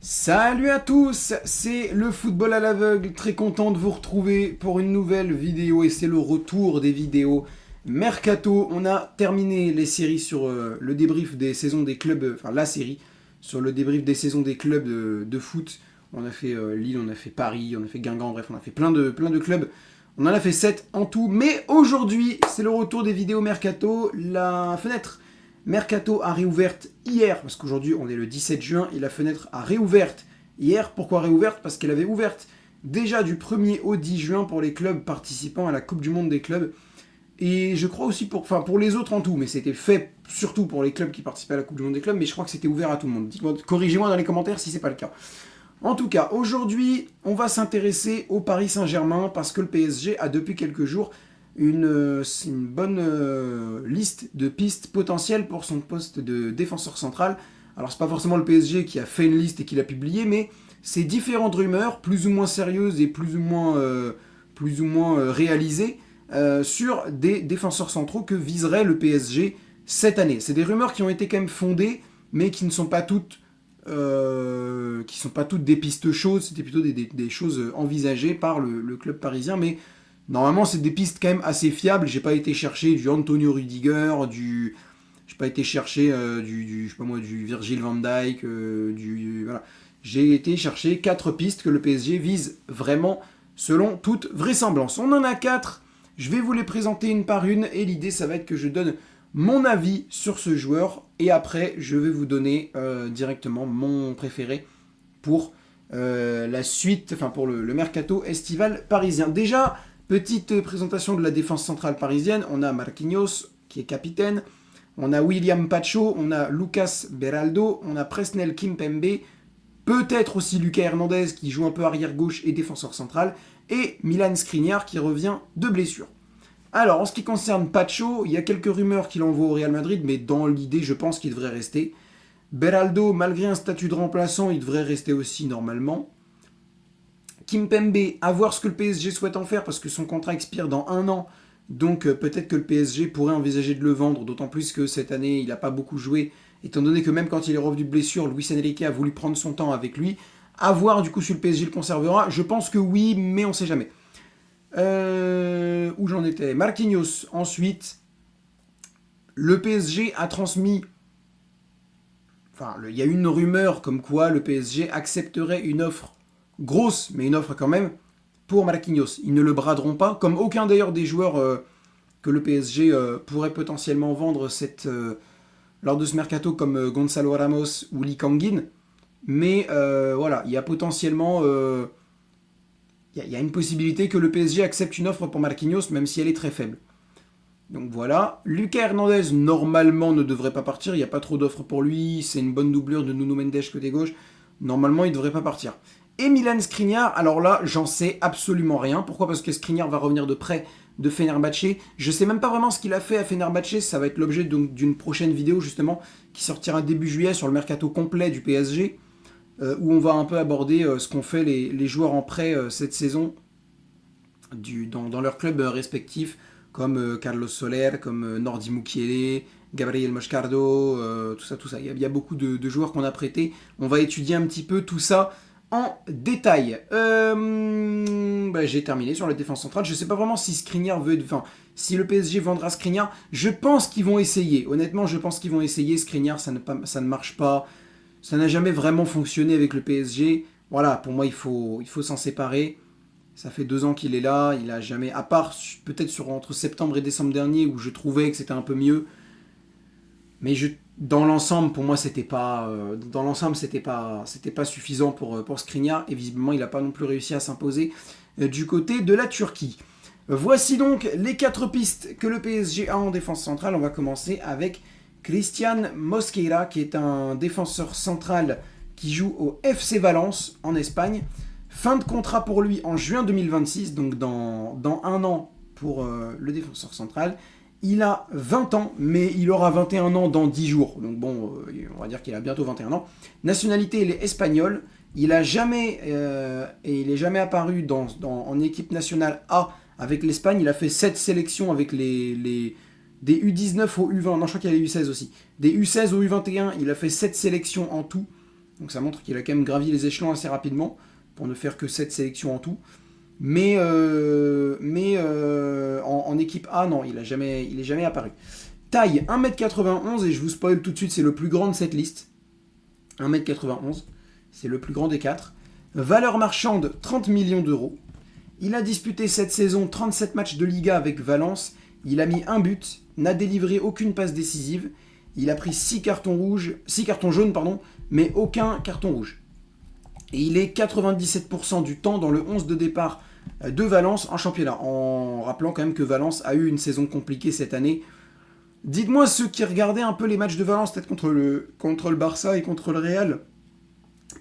Salut à tous, c'est le football à l'aveugle, très content de vous retrouver pour une nouvelle vidéo et c'est le retour des vidéos Mercato. On a terminé les séries sur le débrief des saisons des clubs, enfin la série sur le débrief des saisons des clubs de foot. On a fait Lille, on a fait Paris, on a fait Guingamp, bref on a fait plein de clubs. On en a fait 7 en tout, mais aujourd'hui c'est le retour des vidéos Mercato, la fenêtre Mercato a réouverte hier, parce qu'aujourd'hui on est le 17 juin, et la fenêtre a réouverte hier. Pourquoi réouverte? Parce qu'elle avait ouverte déjà du 1er au 10 juin pour les clubs participant à la Coupe du Monde des clubs. Et je crois aussi pour les autres en tout, mais c'était fait surtout pour les clubs qui participaient à la Coupe du Monde des clubs, mais je crois que c'était ouvert à tout le monde. Corrigez-moi dans les commentaires si c'est pas le cas. En tout cas, aujourd'hui, on va s'intéresser au Paris Saint-Germain, parce que le PSG a depuis quelques jours une bonne liste de pistes potentielles pour son poste de défenseur central. Alors c'est pas forcément le PSG qui a fait une liste et qui l'a publiée, mais c'est différentes rumeurs, plus ou moins sérieuses et plus ou moins réalisées, sur des défenseurs centraux que viserait le PSG cette année. C'est des rumeurs qui ont été quand même fondées, mais qui ne sont pas toutes des pistes chaudes, c'était plutôt des choses envisagées par le club parisien, mais normalement, c'est des pistes quand même assez fiables. J'ai pas été chercher du Antonio Rüdiger, j'ai pas été chercher je sais pas moi, du Virgil van Dijk, voilà. J'ai été chercher 4 pistes que le PSG vise vraiment selon toute vraisemblance. On en a 4. Je vais vous les présenter une par une et l'idée, ça va être que je donne mon avis sur ce joueur et après, je vais vous donner directement mon préféré pour la suite, enfin pour le mercato estival parisien. Déjà, petite présentation de la défense centrale parisienne. On a Marquinhos, qui est capitaine. On a William Pacho. On a Lucas Beraldo. On a Presnel Kimpembe. Peut-être aussi Lucas Hernandez, qui joue un peu arrière-gauche et défenseur central. Et Milan Skriniar, qui revient de blessure. Alors, en ce qui concerne Pacho, il y a quelques rumeurs qu'il envoie au Real Madrid, mais dans l'idée, je pense qu'il devrait rester. Beraldo, malgré un statut de remplaçant, il devrait rester aussi normalement. Kimpembe, à voir ce que le PSG souhaite en faire, parce que son contrat expire dans 1 an. Donc peut-être que le PSG pourrait envisager de le vendre, d'autant plus que cette année, il n'a pas beaucoup joué, étant donné que même quand il est revenu de blessure, Luis Enrique a voulu prendre son temps avec lui. À voir du coup si le PSG le conservera. Je pense que oui, mais on ne sait jamais. Où j'en étais? Marquinhos, ensuite. Le PSG a transmis... Enfin, il y a une rumeur comme quoi le PSG accepterait une offre grosse, mais une offre quand même, pour Marquinhos. Ils ne le braderont pas, comme aucun d'ailleurs des joueurs que le PSG pourrait potentiellement vendre lors de ce mercato, comme Gonzalo Ramos ou Lee Kang-in. Mais voilà, il y a potentiellement... il y a une possibilité que le PSG accepte une offre pour Marquinhos, même si elle est très faible. Donc voilà. Lucas Hernandez, normalement, ne devrait pas partir. Il n'y a pas trop d'offres pour lui. C'est une bonne doublure de Nuno Mendes côté gauche. Normalement, il ne devrait pas partir. Et Milan Skriniar, alors là, j'en sais absolument rien. Pourquoi? Parce que Skriniar va revenir de près de Fenerbahçe. Je ne sais même pas vraiment ce qu'il a fait à Fenerbahçe. Ça va être l'objet d'une prochaine vidéo, justement, qui sortira début juillet sur le mercato complet du PSG, où on va un peu aborder ce qu'ont fait les joueurs en prêt cette saison dans leurs clubs respectifs, comme Carlos Soler, comme Nordi Mukiele, Gabriel Moscardo, tout ça. Il y a beaucoup de joueurs qu'on a prêtés. On va étudier un petit peu tout ça en détail. J'ai terminé sur la défense centrale. Je ne sais pas vraiment si Skriniar si le PSG vendra Skriniar. Je pense qu'ils vont essayer. Honnêtement, je pense qu'ils vont essayer. Skriniar, ça ne marche pas. Ça n'a jamais vraiment fonctionné avec le PSG. Voilà, pour moi, il faut s'en séparer. Ça fait 2 ans qu'il est là. Il a jamais, à part peut-être entre septembre et décembre dernier, où je trouvais que c'était un peu mieux. Mais dans l'ensemble, pour moi, c'était pas suffisant pour Skriniar. Et visiblement, il n'a pas non plus réussi à s'imposer du côté de la Turquie. Voici donc les 4 pistes que le PSG a en défense centrale. On va commencer avec Cristian Mosquera, qui est un défenseur central qui joue au FC Valence en Espagne. Fin de contrat pour lui en juin 2026, donc dans 1 an pour le défenseur central. Il a 20 ans, mais il aura 21 ans dans 10 jours. Donc bon, on va dire qu'il a bientôt 21 ans. Nationalité, il est espagnol. Il est jamais apparu en équipe nationale A avec l'Espagne. Il a fait 7 sélections avec des U19 au U20. Non, je crois qu'il y a les U16 aussi. Des U16 au U21, il a fait 7 sélections en tout Donc ça montre qu'il a quand même gravi les échelons assez rapidement, pour ne faire que 7 sélections en tout. Mais en équipe A, non, il est jamais apparu. Taille 1m91, et je vous spoil tout de suite, c'est le plus grand de cette liste. 1m91, c'est le plus grand des 4. Valeur marchande, 30 millions d'euros. Il a disputé cette saison 37 matchs de Liga avec Valence. Il a mis un but, n'a délivré aucune passe décisive. Il a pris 6 cartons jaunes, mais aucun carton rouge. Et il est 97% du temps dans le 11 de départ de Valence en championnat. En rappelant quand même que Valence a eu une saison compliquée cette année. Dites-moi, ceux qui regardaient un peu les matchs de Valence, peut-être contre le Barça et contre le Real,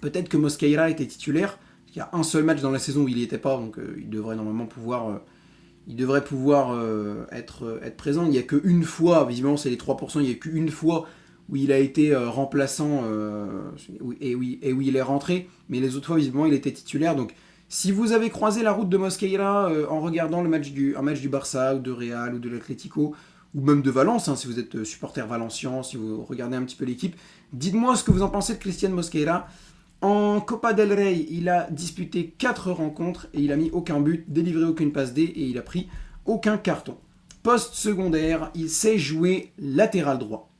peut-être que Mosqueira était titulaire. Il y a un seul match dans la saison où il n'y était pas, donc il devrait normalement pouvoir... être présent. Il n'y a qu'une fois, visiblement c'est les 3%, il n'y a qu'une fois où il a été remplaçant et où il est rentré, mais les autres fois visiblement il était titulaire. Donc si vous avez croisé la route de Mosqueira en regardant un match du Barça ou de Real ou de l'Atlético, ou même de Valence, si vous êtes supporter valencien, si vous regardez un petit peu l'équipe, dites-moi ce que vous en pensez de Christian Mosqueira. En Copa del Rey, il a disputé 4 rencontres et il a mis aucun but, délivré aucune passe D et il a pris aucun carton. Poste secondaire, il sait jouer latéral droit.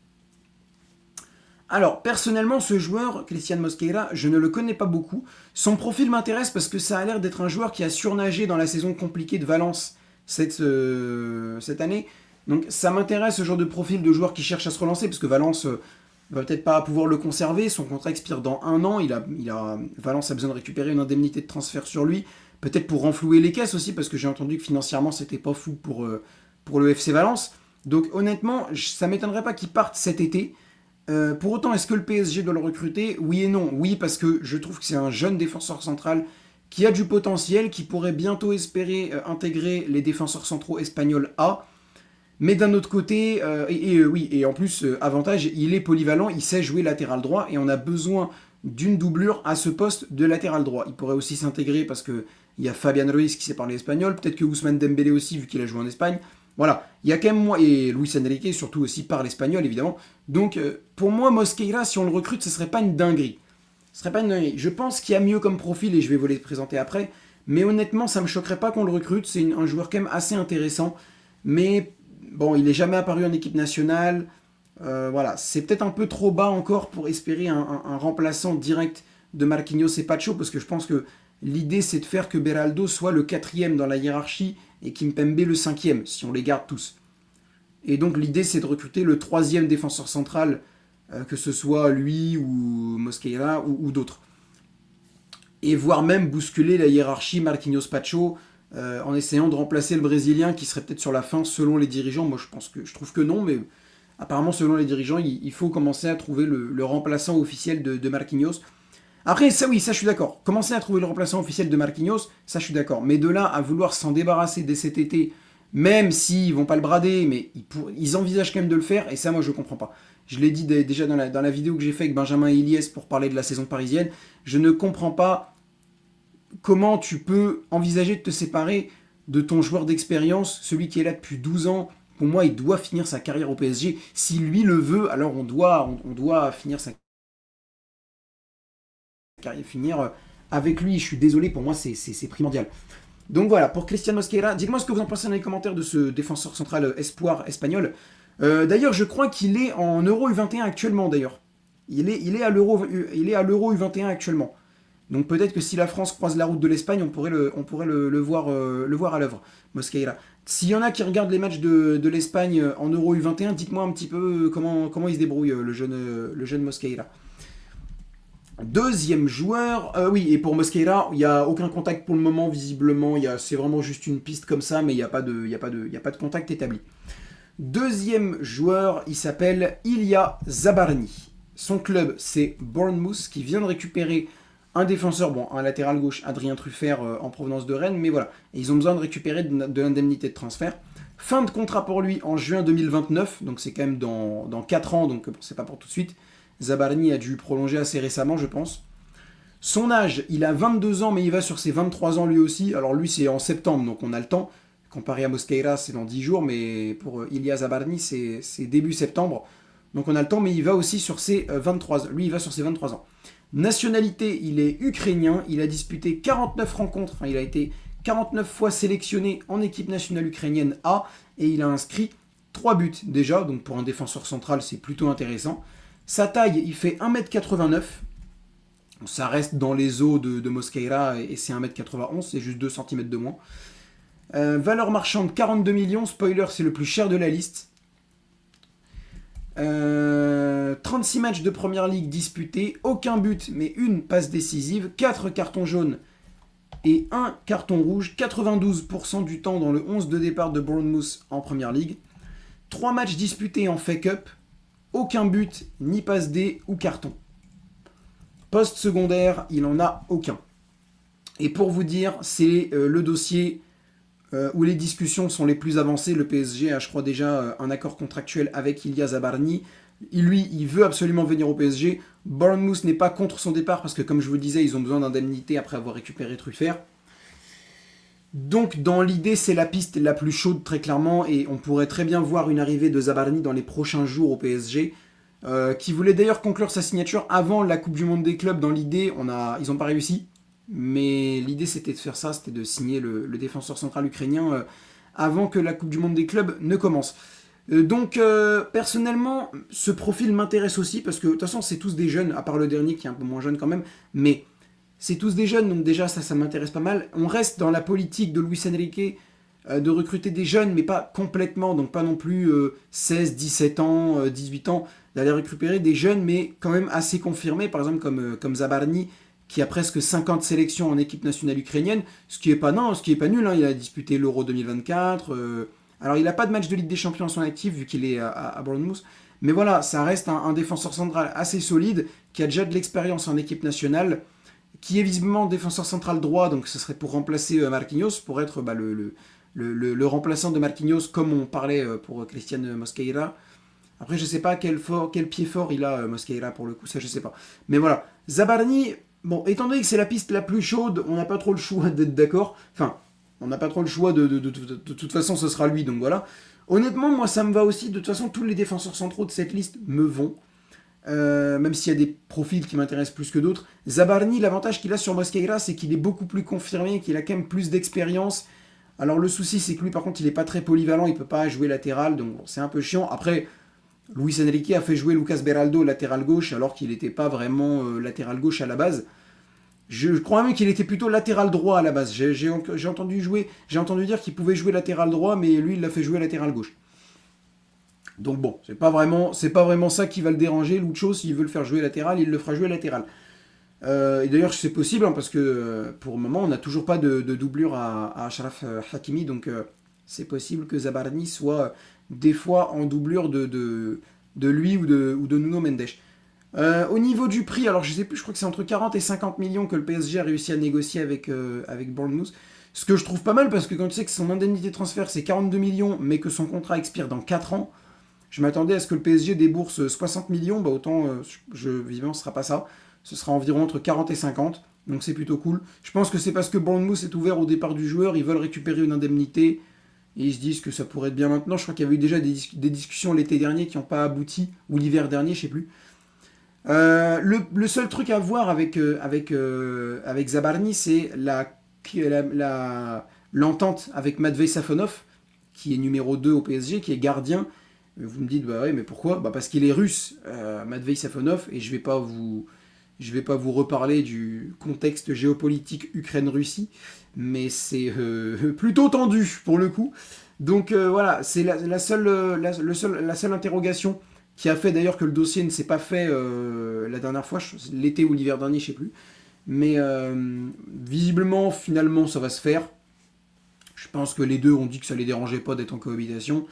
Alors, personnellement, ce joueur, Christian Mosqueira, je ne le connais pas beaucoup. Son profil m'intéresse parce que ça a l'air d'être un joueur qui a surnagé dans la saison compliquée de Valence cette année. Donc ça m'intéresse, ce genre de profil de joueur qui cherche à se relancer, parce que Valence... va peut-être pas pouvoir le conserver, son contrat expire dans 1 an, Valence a besoin de récupérer une indemnité de transfert sur lui, peut-être pour renflouer les caisses aussi, parce que j'ai entendu que financièrement c'était pas fou pour le FC Valence. Donc honnêtement, ça m'étonnerait pas qu'il parte cet été. Pour autant, est-ce que le PSG doit le recruter? Oui et non. Oui, parce que je trouve que c'est un jeune défenseur central qui a du potentiel, qui pourrait bientôt espérer intégrer les défenseurs centraux espagnols A. Mais d'un autre côté, et en plus, avantage, il est polyvalent, il sait jouer latéral droit, et on a besoin d'une doublure à ce poste de latéral droit. Il pourrait aussi s'intégrer parce qu'il y a Fabian Ruiz qui sait parler espagnol, peut-être que Ousmane Dembélé aussi, vu qu'il a joué en Espagne. Voilà, il y a quand même moi, et Luis Enrique surtout aussi parle espagnol, évidemment. Donc, pour moi, Mosqueira, si on le recrute, ce serait pas une dinguerie. Ce serait pas une dinguerie. Je pense qu'il y a mieux comme profil, et je vais vous les présenter après. Mais honnêtement, ça me choquerait pas qu'on le recrute. C'est un joueur quand même assez intéressant. Mais... bon, il n'est jamais apparu en équipe nationale. Voilà, c'est peut-être un peu trop bas encore pour espérer un remplaçant direct de Marquinhos et Pacho, parce que je pense que l'idée c'est de faire que Beraldo soit le 4e dans la hiérarchie et Kimpembe le 5e, si on les garde tous. Et donc l'idée c'est de recruter le 3e défenseur central, que ce soit lui ou Mosqueira ou d'autres. Et voire même bousculer la hiérarchie Marquinhos-Pacho, en essayant de remplacer le Brésilien qui serait peut-être sur la fin selon les dirigeants. Moi je trouve que non, mais apparemment selon les dirigeants il faut commencer à trouver le remplaçant officiel de Marquinhos. Après ça oui, ça je suis d'accord, commencer à trouver le remplaçant officiel de Marquinhos, ça je suis d'accord, mais de là à vouloir s'en débarrasser dès cet été, même s'ils vont pas le brader, mais ils envisagent quand même de le faire, et ça moi je comprends pas. Je l'ai dit déjà dans la vidéo que j'ai fait avec Benjamin Iliès pour parler de la saison parisienne, je ne comprends pas comment tu peux envisager de te séparer de ton joueur d'expérience, celui qui est là depuis 12 ans. Pour moi, il doit finir sa carrière au PSG. Si lui le veut, alors on doit finir sa carrière, finir avec lui. Je suis désolé, pour moi, c'est primordial. Donc voilà, pour Christian Mosqueira, dites-moi ce que vous en pensez dans les commentaires de ce défenseur central espoir espagnol. D'ailleurs, je crois qu'il est en Euro U21 actuellement, d'ailleurs. Il est à l'Euro U21 actuellement. Donc peut-être que si la France croise la route de l'Espagne, on pourrait le voir à l'œuvre, Mosqueira. S'il y en a qui regardent les matchs de l'Espagne en Euro U21, dites-moi un petit peu comment il se débrouille, le jeune Mosqueira. Deuxième joueur, oui, et pour Mosqueira, il n'y a aucun contact pour le moment, visiblement. C'est vraiment juste une piste comme ça, mais il n'y a pas de contact établi. Deuxième joueur, il s'appelle Ilya Zabarny. Son club, c'est Bournemouth, qui vient de récupérer un défenseur, bon, un latéral gauche, Adrien Truffert, en provenance de Rennes, mais voilà. Et ils ont besoin de récupérer de l'indemnité de transfert. Fin de contrat pour lui en juin 2029, donc c'est quand même dans 4 ans, donc c'est pas pour tout de suite. Zabarny a dû prolonger assez récemment, je pense. Son âge, il a 22 ans, mais il va sur ses 23 ans lui aussi. Alors lui, c'est en septembre, donc on a le temps. Comparé à Mosqueira, c'est dans 10 jours, mais pour Ilya Zabarny, c'est début septembre. Donc on a le temps, mais il va aussi sur ses 23 ans. Lui, il va sur ses 23 ans. Nationalité, il est ukrainien. Il a disputé 49 rencontres. Enfin, il a été 49 fois sélectionné en équipe nationale ukrainienne A. Et il a inscrit 3 buts déjà. Donc pour un défenseur central, c'est plutôt intéressant. Sa taille, il fait 1m89. Ça reste dans les eaux de Mosqueira et c'est 1m91. C'est juste 2 cm de moins. Valeur marchande 42 millions. Spoiler, c'est le plus cher de la liste. 36 matchs de première ligue disputés, aucun but mais une passe décisive, 4 cartons jaunes et 1 carton rouge, 92% du temps dans le 11 de départ de Bournemouth en première ligue, 3 matchs disputés en fake-up, aucun but, ni passe D ou carton. Poste secondaire, il en a aucun. Et pour vous dire, c'est le dossier où les discussions sont les plus avancées. Le PSG a, je crois, déjà un accord contractuel avec Ilya Zabarny. Lui, il veut absolument venir au PSG. Bournemouth n'est pas contre son départ parce que, comme je vous disais, ils ont besoin d'indemnité après avoir récupéré Truffert. Donc, dans l'idée, c'est la piste la plus chaude, très clairement, et on pourrait très bien voir une arrivée de Zabarny dans les prochains jours au PSG, qui voulait d'ailleurs conclure sa signature avant la Coupe du Monde des clubs. Dans l'idée, ils n'ont pas réussi. Mais l'idée c'était de faire ça, c'était de signer le défenseur central ukrainien avant que la Coupe du Monde des clubs ne commence. Donc personnellement, ce profil m'intéresse aussi parce que de toute façon c'est tous des jeunes, à part le dernier qui est un peu moins jeune quand même, mais c'est tous des jeunes, donc déjà ça m'intéresse pas mal. On reste dans la politique de Luis Enrique de recruter des jeunes, mais pas complètement, donc pas non plus 16, 17 ans, 18 ans, d'aller récupérer des jeunes, mais quand même assez confirmés, par exemple comme Zabarny, qui a presque 50 sélections en équipe nationale ukrainienne, ce qui est pas nul, hein. Il a disputé l'Euro 2024, alors il n'a pas de match de Ligue des Champions à son actif, vu qu'il est à Bournemouth, mais voilà, ça reste un défenseur central assez solide, qui a déjà de l'expérience en équipe nationale, qui est visiblement défenseur central droit, donc ce serait pour remplacer Marquinhos, pour être le remplaçant de Marquinhos, comme on parlait pour Christian Mosqueira. Après, je sais pas quel pied fort il a, Mosqueira, pour le coup, ça je sais pas. Mais voilà, Zabarny, bon, étant donné que c'est la piste la plus chaude, on n'a pas trop le choix d'être d'accord. Enfin, on n'a pas trop le choix de toute façon, ce sera lui, donc voilà. Honnêtement, moi, ça me va aussi. De toute façon, tous les défenseurs centraux de cette liste me vont. Même s'il y a des profils qui m'intéressent plus que d'autres. Zabarny, l'avantage qu'il a sur Mosqueira, c'est qu'il est beaucoup plus confirmé, qu'il a quand même plus d'expérience. Alors le souci, c'est que lui, par contre, il n'est pas très polyvalent, il ne peut pas jouer latéral, donc bon, c'est un peu chiant. Après, Luis Enrique a fait jouer Lucas Beraldo latéral gauche, alors qu'il n'était pas vraiment latéral gauche à la base. Je crois même qu'il était plutôt latéral droit à la base. J'ai entendu dire qu'il pouvait jouer latéral droit, mais lui, il l'a fait jouer latéral gauche. Donc bon, c'est pas vraiment ça qui va le déranger. Lucho, s'il veut le faire jouer latéral, il le fera jouer latéral. Et d'ailleurs, c'est possible, hein, parce que pour le moment, on n'a toujours pas de doublure à Achraf Hakimi, donc c'est possible que Zabarny soit des fois en doublure de lui ou de Nuno Mendes. Au niveau du prix, alors je sais plus, je crois que c'est entre 40 et 50 millions que le PSG a réussi à négocier avec Bournemouth. Ce que je trouve pas mal, parce que quand tu sais que son indemnité de transfert c'est 42 millions, mais que son contrat expire dans 4 ans, je m'attendais à ce que le PSG débourse 60 millions, bah autant, visiblement ce sera pas ça. Ce sera environ entre 40 et 50, donc c'est plutôt cool. Je pense que c'est parce que Bournemouth est ouvert au départ du joueur, ils veulent récupérer une indemnité, et ils se disent que ça pourrait être bien maintenant. Je crois qu'il y avait eu déjà des discussions l'été dernier qui n'ont pas abouti, ou l'hiver dernier, je sais plus. Le seul truc à voir avec Zabarny, c'est l'entente avec Matvei Safonov, qui est numéro 2 au PSG, qui est gardien. Vous me dites, bah ouais, mais pourquoi ? Bah parce qu'il est russe, Matvei Safonov, et je vais pas vous reparler du contexte géopolitique Ukraine-Russie, mais c'est plutôt tendu pour le coup. Donc voilà, c'est la seule interrogation qui a fait d'ailleurs que le dossier ne s'est pas fait la dernière fois, l'été ou l'hiver dernier, je sais plus. Mais visiblement, finalement, ça va se faire. Je pense que les deux ont dit que ça les dérangeait pas d'être en cohabitation.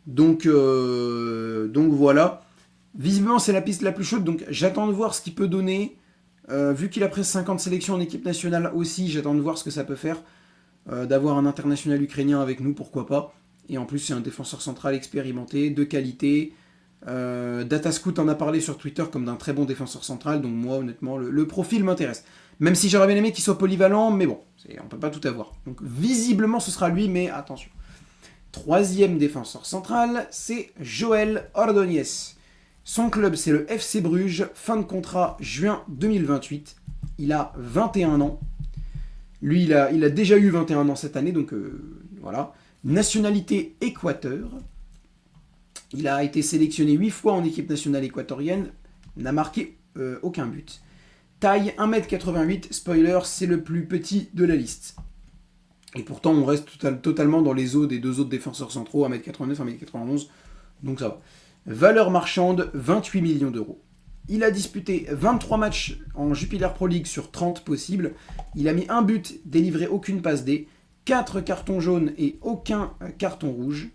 Donc voilà. Visiblement, c'est la piste la plus chaude, donc j'attends de voir ce qu'il peut donner. Vu qu'il a presque 50 sélections en équipe nationale aussi, j'attends de voir ce que ça peut faire. D'avoir un international ukrainien avec nous, pourquoi pas. Et en plus, c'est un défenseur central expérimenté, de qualité. Datascout en a parlé sur Twitter comme d'un très bon défenseur central, donc moi honnêtement le profil m'intéresse, même si j'aurais bien aimé qu'il soit polyvalent, mais bon, on peut pas tout avoir, donc visiblement ce sera lui, mais attention. Troisième défenseur central, c'est Joël Ordóñez. Son club, c'est le FC Bruges, fin de contrat juin 2028. Il a 21 ans. Lui, il a déjà eu 21 ans cette année, donc voilà. Nationalité Équateur. Il a été sélectionné 8 fois en équipe nationale équatorienne, n'a marqué aucun but. Taille 1m88, spoiler, c'est le plus petit de la liste. Et pourtant, on reste totalement dans les eaux des deux autres défenseurs centraux, 1m89, 1m91, donc ça va. Valeur marchande, 28 millions d'euros. Il a disputé 23 matchs en Jupiler Pro League sur 30 possibles. Il a mis un but, délivré aucune passe D, 4 cartons jaunes et aucun carton rouge.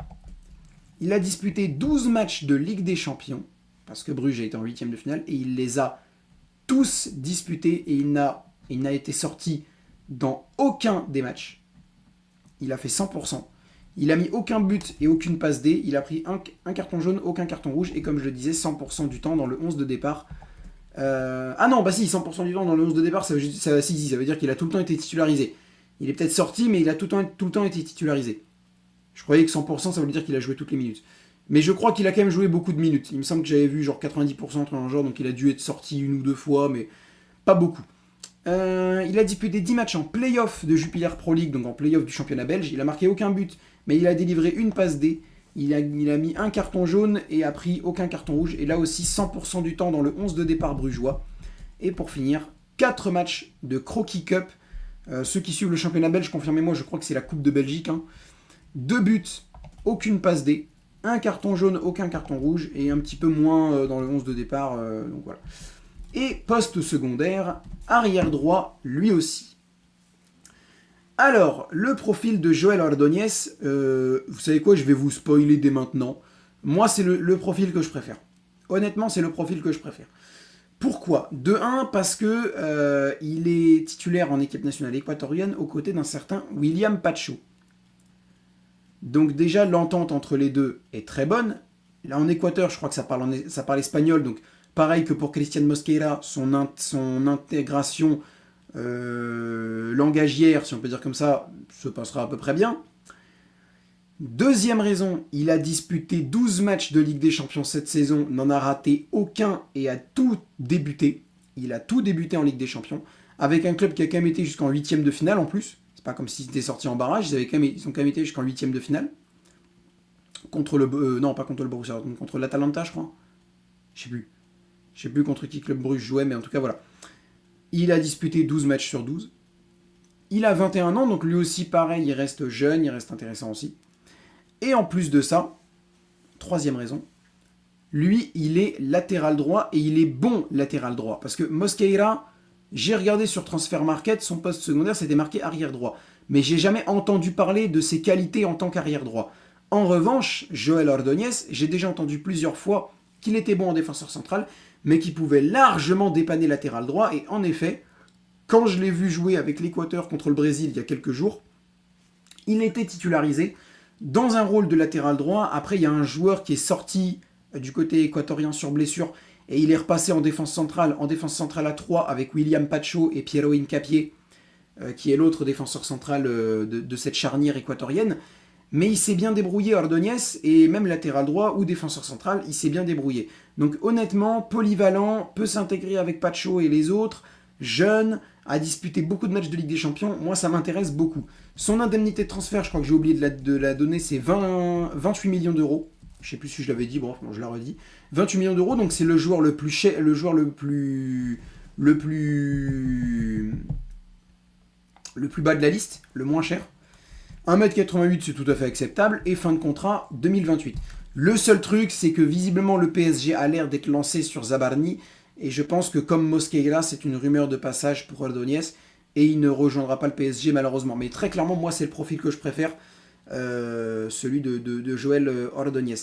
Il a disputé 12 matchs de Ligue des Champions, parce que Bruges a été en 8e de finale, et il les a tous disputés, et il n'a été sorti dans aucun des matchs. Il a fait 100%. Il a mis aucun but et aucune passe D. Il a pris un carton jaune, aucun carton rouge. Et comme je le disais, 100% du temps dans le 11 de départ. Ah non, bah si, 100% du temps dans le 11 de départ, ça veut dire qu'il a tout le temps été titularisé. Il est peut-être sorti, mais il a tout le temps été titularisé. Je croyais que 100%, ça voulait dire qu'il a joué toutes les minutes. Mais je crois qu'il a quand même joué beaucoup de minutes. Il me semble que j'avais vu genre 90% dans le genre, donc il a dû être sorti une ou deux fois, mais pas beaucoup. Il a disputé 10 matchs en play-off de Jupiler Pro League, donc en play-off du championnat belge. Il a marqué aucun but, mais il a délivré une passe D. Il a mis un carton jaune et a pris aucun carton rouge. Et là aussi, 100% du temps dans le 11 de départ brugeois. Et pour finir, 4 matchs de Croquis Cup. Ceux qui suivent le championnat belge, confirmez-moi, je crois que c'est la Coupe de Belgique. 2 buts, aucune passe D. Un carton jaune, aucun carton rouge. Et un petit peu moins dans le 11 de départ. Donc voilà. Et poste secondaire, arrière droit, lui aussi. Alors, le profil de Joel Ordóñez, vous savez quoi, je vais vous spoiler dès maintenant. Moi, c'est le profil que je préfère. Honnêtement, c'est le profil que je préfère. Pourquoi ? De 1, parce que il est titulaire en équipe nationale équatorienne aux côtés d'un certain William Pacho. Donc déjà, l'entente entre les deux est très bonne. Là, en Équateur, je crois que ça parle espagnol, donc pareil que pour Cristian Mosquera, son intégration langagière, si on peut dire comme ça, se passera à peu près bien. Deuxième raison, il a disputé 12 matchs de Ligue des Champions cette saison, n'en a raté aucun et a tout débuté. Il a tout débuté en Ligue des Champions, avec un club qui a quand même été jusqu'en 8e de finale en plus. C'est pas comme s'ils étaient sortis en barrage, ils ont quand même été jusqu'en 8e de finale. Contre le... non, pas contre le Borussia, contre l'Atalanta, je crois. Je sais plus contre qui Club Bruges jouait, mais en tout cas, voilà. Il a disputé 12 matchs sur 12. Il a 21 ans, donc lui aussi, pareil, il reste jeune, il reste intéressant aussi. Et en plus de ça, troisième raison, lui, il est latéral droit, et il est bon latéral droit. Parce que Mosquera, j'ai regardé sur Transfer Market, son poste secondaire, c'était marqué arrière droit. Mais j'ai jamais entendu parler de ses qualités en tant qu'arrière droit. En revanche, Joel Ordóñez, j'ai déjà entendu plusieurs fois qu'il était bon en défenseur central, mais qu'il pouvait largement dépanner latéral droit. Et en effet, quand je l'ai vu jouer avec l'Équateur contre le Brésil il y a quelques jours, il était titularisé dans un rôle de latéral droit. Après, il y a un joueur qui est sorti du côté équatorien sur blessure, et il est repassé en défense centrale à 3 avec William Pacho et Piero Hincapié, qui est l'autre défenseur central de cette charnière équatorienne. Mais il s'est bien débrouillé, Ordóñez, et même latéral droit ou défenseur central, il s'est bien débrouillé. Donc honnêtement, polyvalent, peut s'intégrer avec Pacho et les autres, jeune, a disputé beaucoup de matchs de Ligue des Champions, moi ça m'intéresse beaucoup. Son indemnité de transfert, je crois que j'ai oublié de la donner, c'est 28 millions d'euros. Je sais plus si je l'avais dit, bon, je la redis. 28 millions d'euros, donc c'est le joueur le plus cher, le plus bas de la liste, le moins cher. 1m88, c'est tout à fait acceptable, et fin de contrat 2028. Le seul truc, c'est que visiblement le PSG a l'air d'être lancé sur Zabarni, et je pense que comme Mosquera, c'est une rumeur de passage pour Ordóñez, et il ne rejoindra pas le PSG malheureusement. Mais très clairement, moi c'est le profil que je préfère, celui de Joel Ordóñez.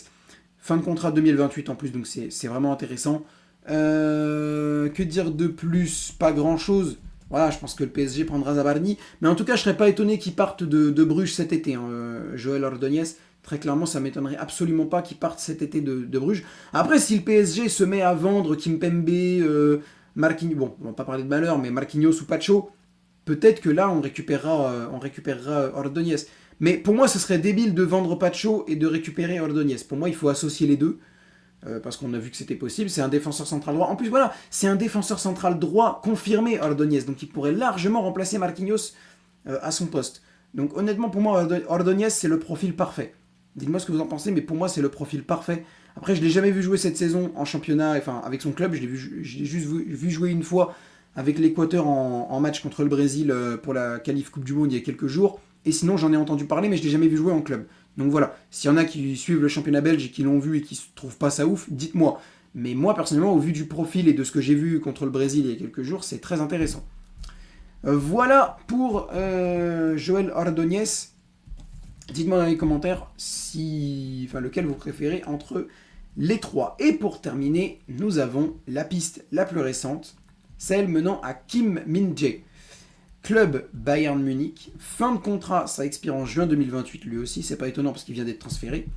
Fin de contrat 2028 en plus, donc c'est vraiment intéressant. Que dire de plus ? Pas grand chose. Voilà, je pense que le PSG prendra Zabarni. Mais en tout cas, je ne serais pas étonné qu'il parte de Bruges cet été. Joel Ordóñez, très clairement, ça ne m'étonnerait absolument pas qu'il parte cet été de Bruges. Après, si le PSG se met à vendre Kimpembe, Marquinhos, bon, on va pas parler de malheur, mais Marquinhos ou Pacho, peut-être que là, on récupérera Ordóñez. Mais pour moi, ce serait débile de vendre Pacho et de récupérer Ordóñez. Pour moi, il faut associer les deux. parce qu'on a vu que c'était possible. C'est un défenseur central droit. En plus, voilà, c'est un défenseur central droit confirmé, Ordóñez. Donc il pourrait largement remplacer Marquinhos à son poste. Donc honnêtement, pour moi, Ordóñez, c'est le profil parfait. Dites-moi ce que vous en pensez, mais pour moi, c'est le profil parfait. Après, je ne l'ai jamais vu jouer cette saison en championnat, enfin avec son club. Je l'ai juste vu jouer une fois avec l'Équateur en match contre le Brésil pour la qualif Coupe du Monde il y a quelques jours. Et sinon, j'en ai entendu parler, mais je ne l'ai jamais vu jouer en club. Donc voilà, s'il y en a qui suivent le championnat belge et qui l'ont vu et qui ne trouvent pas ça ouf, dites-moi. Mais moi, personnellement, au vu du profil et de ce que j'ai vu contre le Brésil il y a quelques jours, c'est très intéressant. Voilà pour Joël Ordóñez. Dites-moi dans les commentaires lequel vous préférez entre les trois. Et pour terminer, nous avons la piste la plus récente, celle menant à Kim Min-jae. Club Bayern Munich, fin de contrat, ça expire en juin 2028 lui aussi, c'est pas étonnant parce qu'il vient d'être transféré.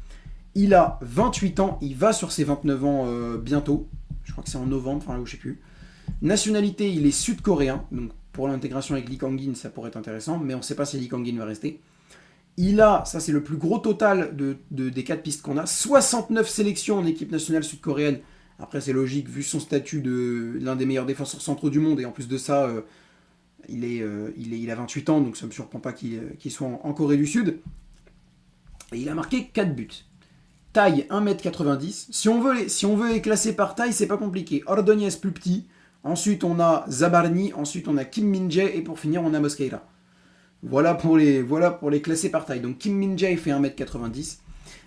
Il a 28 ans, il va sur ses 29 ans bientôt, je crois que c'est en novembre, enfin je sais plus. Nationalité, il est sud-coréen, donc pour l'intégration avec Lee Kang-in ça pourrait être intéressant, mais on ne sait pas si Lee Kang-in va rester. Il a, ça c'est le plus gros total des 4 pistes qu'on a, 69 sélections en équipe nationale sud-coréenne. Après c'est logique vu son statut de l'un des meilleurs défenseurs centraux du monde et en plus de ça... il a 28 ans, donc ça ne me surprend pas qu'il soit en Corée du Sud. Et il a marqué 4 buts. Taille 1m90. Si on veut les classer par taille, c'est pas compliqué. Ordóñez plus petit. Ensuite, on a Zabarni. Ensuite, on a Kim Min-jae. Et pour finir, on a Mosqueira. Voilà pour les classer par taille. Donc Kim Min-jae fait 1m90.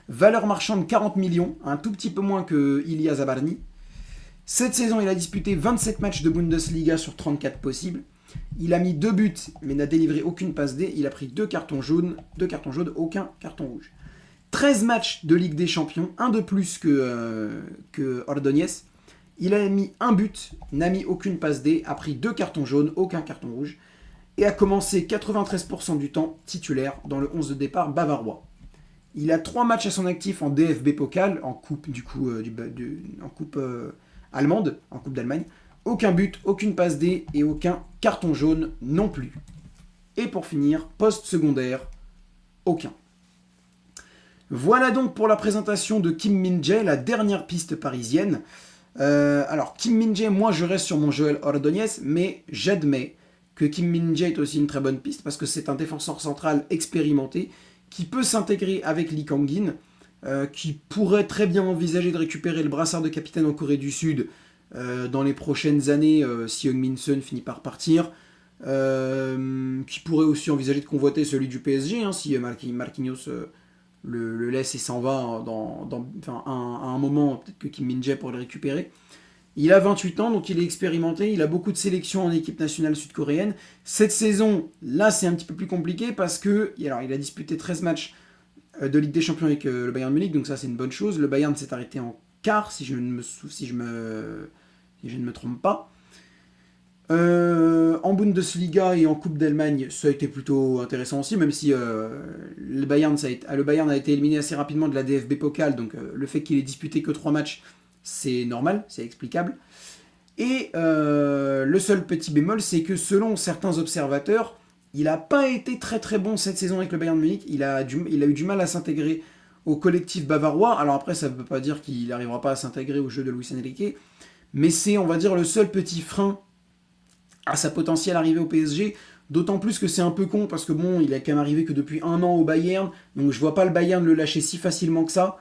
Valeur marchande 40 millions. Un tout petit peu moins que Ilya Zabarni. Cette saison, il a disputé 27 matchs de Bundesliga sur 34 possibles. Il a mis 2 buts, mais n'a délivré aucune passe D. Il a pris 2 cartons jaunes, aucun carton rouge. 13 matchs de Ligue des Champions, un de plus que Ordóñez. Il a mis 1 but, n'a mis aucune passe D, a pris 2 cartons jaunes, aucun carton rouge, et a commencé 93% du temps titulaire dans le 11 de départ bavarois. Il a 3 matchs à son actif en DFB Pokal, en coupe en coupe allemande, en coupe d'Allemagne. Aucun but, aucune passe D et aucun carton jaune non plus. Et pour finir, poste secondaire, aucun. Voilà donc pour la présentation de Kim Min-jae, la dernière piste parisienne. Alors Kim Min-jae, moi je reste sur mon Joël Ordóñez, mais j'admets que Kim Min-jae est aussi une très bonne piste parce que c'est un défenseur central expérimenté qui peut s'intégrer avec Lee Kang-in, qui pourrait très bien envisager de récupérer le brassard de capitaine en Corée du Sud dans les prochaines années si Heung-min Son finit par partir, qui pourrait aussi envisager de convoiter celui du PSG si Marquinhos le laisse et s'en va à un moment, peut-être que Kim Min-jae pourrait le récupérer. Il a 28 ans, donc il est expérimenté, il a beaucoup de sélections en équipe nationale sud-coréenne. Cette saison, là c'est un petit peu plus compliqué parce que alors, il a disputé 13 matchs de Ligue des Champions avec le Bayern Munich, donc ça c'est une bonne chose. Le Bayern s'est arrêté en quart, si je ne me trompe pas. En Bundesliga et en Coupe d'Allemagne, ça a été plutôt intéressant aussi, même si le Bayern a été éliminé assez rapidement de la DFB Pokal, donc le fait qu'il ait disputé que 3 matchs, c'est normal, c'est explicable. Et le seul petit bémol, c'est que selon certains observateurs, il n'a pas été très très bon cette saison avec le Bayern Munich, il a eu du mal à s'intégrer au collectif bavarois. Alors après, ça ne veut pas dire qu'il n'arrivera pas à s'intégrer au jeu de Luis Enrique, mais c'est, on va dire, le seul petit frein à sa potentielle arrivée au PSG, d'autant plus que c'est un peu con, parce que bon, il a quand même arrivé que depuis 1 an au Bayern, donc je vois pas le Bayern le lâcher si facilement que ça.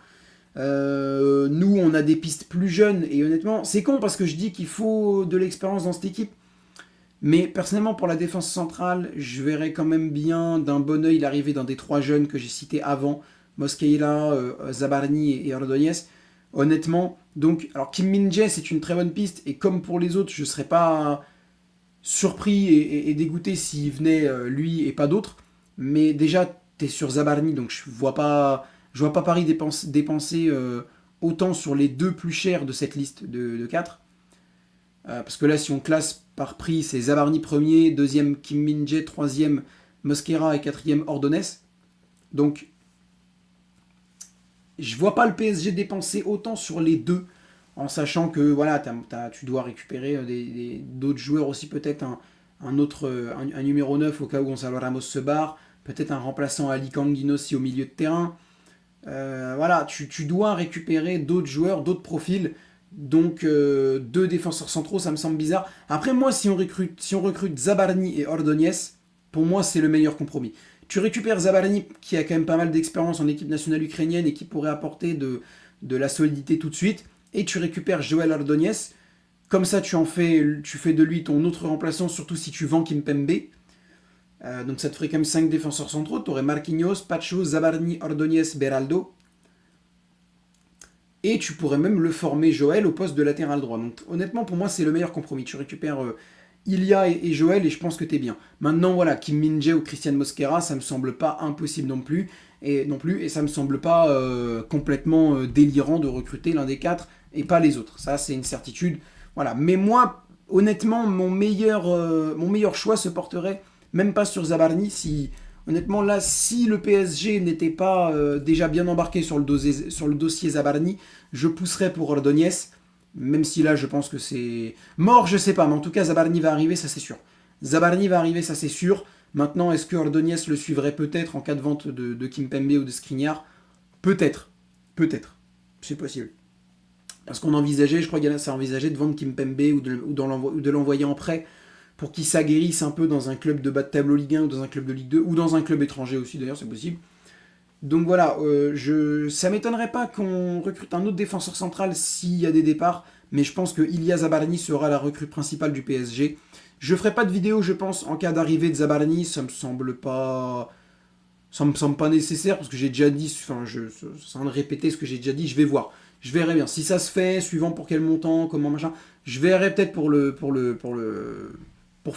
Nous, on a des pistes plus jeunes, et honnêtement, c'est con, parce que je dis qu'il faut de l'expérience dans cette équipe, mais personnellement, pour la défense centrale, je verrais quand même bien d'un bon oeil l'arrivée d'un des 3 jeunes que j'ai cités avant, Mosqueira, Zabarni et Ordóñez. Honnêtement, donc, alors Kim Min-jae, c'est une très bonne piste, et comme pour les autres, je ne serais pas surpris et dégoûté s'il venait lui et pas d'autres. Mais déjà, tu es sur Zabarni, donc je vois pas Paris dépenser autant sur les 2 plus chers de cette liste de 4. Parce que là, si on classe par prix, c'est Zabarni premier, deuxième Kim Min-jae, troisième Mosquera et quatrième Ordóñez. Donc, je vois pas le PSG dépenser autant sur les 2, en sachant que voilà, tu dois récupérer d'autres joueurs aussi, peut-être un numéro 9 au cas où Gonzalo Ramos se barre, peut-être un remplaçant à Lee Kang-in aussi au milieu de terrain. Voilà, tu dois récupérer d'autres joueurs, d'autres profils. Donc, deux défenseurs centraux, ça me semble bizarre. Après, moi, si on recrute Zabarni et Ordonez, pour moi, c'est le meilleur compromis. Tu récupères Zabarni, qui a quand même pas mal d'expérience en équipe nationale ukrainienne et qui pourrait apporter de la solidité tout de suite. Et tu récupères Joël Ordonez. Comme ça, tu fais de lui ton autre remplaçant, surtout si tu vends Kimpembe. Donc ça te ferait quand même 5 défenseurs centraux. Tu aurais Marquinhos, Pacho, Zabarni, Ordonez, Beraldo. Et tu pourrais même le former Joël au poste de latéral droit. Donc honnêtement, pour moi, c'est le meilleur compromis. Tu récupères Ilia et Joël et je pense que t'es bien. Maintenant, voilà, Kim Min-jae ou Christian Mosquera, ça me semble pas impossible non plus. Et ça me semble pas complètement délirant de recruter l'un des quatre et pas les autres. Ça, c'est une certitude. Voilà. Mais moi, honnêtement, mon meilleur choix se porterait même pas sur Zabarni. Honnêtement, là, si le PSG n'était pas déjà bien embarqué sur le dossier Zabarni, je pousserais pour Ordonez. Même si là, je pense que c'est mort, je sais pas. Mais en tout cas, Zabarni va arriver, ça c'est sûr. Zabarni va arriver, ça c'est sûr. Maintenant, est-ce que Ordonez le suivrait peut-être en cas de vente de Kimpembe ou de Skriniar? Peut-être. Peut-être. C'est possible. Parce qu'on envisageait, je crois qu'il y en a, ça envisageait de vendre Kimpembe ou de l'envoyer en prêt pour qu'il s'aguerrisse un peu dans un club de bas de tableau Ligue 1 ou dans un club de Ligue 2 ou dans un club étranger aussi d'ailleurs, c'est possible. Donc voilà, ça m'étonnerait pas qu'on recrute un autre défenseur central s'il y a des départs, mais je pense que Ilia Zabarni sera la recrue principale du PSG. Je ferai pas de vidéo, je pense, en cas d'arrivée de Zabarni, ça me semble pas nécessaire parce que j'ai déjà dit, sans répéter ce que j'ai déjà dit, je vais voir. Je verrai bien si ça se fait, suivant pour quel montant, comment machin. Je verrai peut-être pour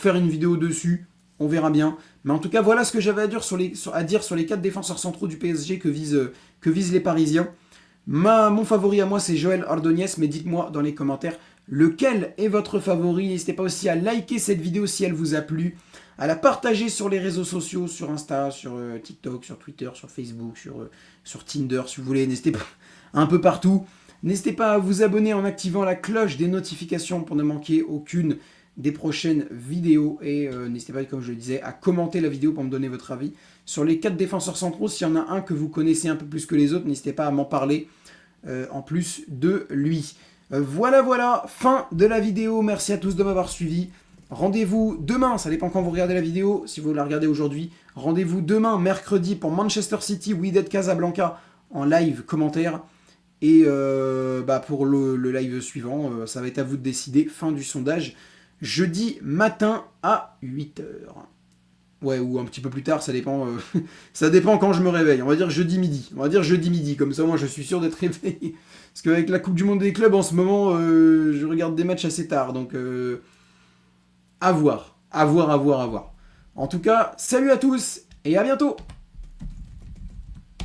faire une vidéo dessus. On verra bien. Mais en tout cas, voilà ce que j'avais à dire sur les 4 défenseurs centraux du PSG que visent les Parisiens. Mon favori à moi, c'est Joël Ordonez. Mais dites-moi dans les commentaires lequel est votre favori. N'hésitez pas aussi à liker cette vidéo si elle vous a plu, à la partager sur les réseaux sociaux, sur Insta, sur TikTok, sur Twitter, sur Facebook, sur Tinder, si vous voulez. N'hésitez pas, un peu partout. N'hésitez pas à vous abonner en activant la cloche des notifications pour ne manquer aucune des prochaines vidéos. Et n'hésitez pas, comme je le disais, à commenter la vidéo pour me donner votre avis sur les 4 défenseurs centraux. S'il y en a un que vous connaissez un peu plus que les autres, n'hésitez pas à m'en parler en plus de lui. Voilà, fin de la vidéo. Merci à tous de m'avoir suivi. Rendez-vous demain, ça dépend quand vous regardez la vidéo, si vous la regardez aujourd'hui. Rendez-vous demain, mercredi, pour Manchester City, Wydad Casablanca, en live commentaire. Et pour le live suivant, ça va être à vous de décider. Fin du sondage, jeudi matin à 8h. Ouais, ou un petit peu plus tard, ça dépend, ça dépend quand je me réveille. On va dire jeudi midi. Comme ça, moi, je suis sûr d'être réveillé. Parce qu'avec la Coupe du Monde des clubs, en ce moment, je regarde des matchs assez tard. Donc, à voir. En tout cas, salut à tous et à bientôt.